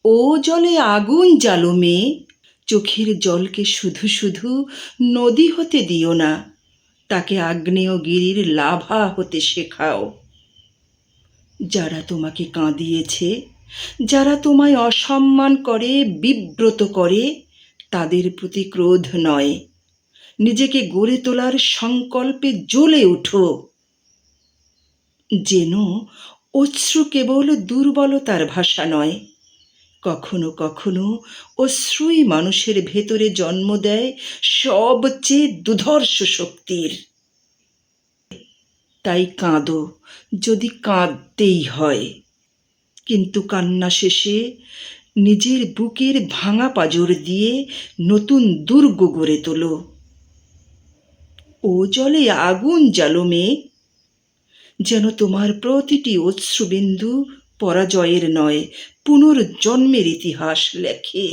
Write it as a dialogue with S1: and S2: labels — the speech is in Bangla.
S1: ও জলে আগুন জ্বালো মেয়ে, চোখের জলকে শুধু শুধু নদী হতে দিও না, তাকে আগ্নেয়গিরির লাভা হতে শেখাও। যারা তোমাকে কাঁদিয়েছে, যারা তোমায় অসম্মান করে, বিব্রত করে, তাদের প্রতি ক্রোধ নয়, নিজেকে গড়ে তোলার সংকল্পে জ্বলে উঠো। যেন অশ্রু কেবল দুর্বলতার ভাষা নয়, কখনো কখনো অশ্রুই মানুষের ভেতরে জন্ম দেয় সবচেয়ে দুধর্ষ শক্তির। তাই কাঁদো যদি কাঁদতেই হয়, কিন্তু কান্না শেষে নিজের বুকের ভাঙা পাঁজর দিয়ে নতুন দুর্গ গড়ে তোলো। ও জলে আগুন জ্বালো মেয়ে, যেন তোমার প্রতিটি অশ্রুবিন্দু পরাজয়ের নয়, পুনর্জন্মের ইতিহাস লেখে।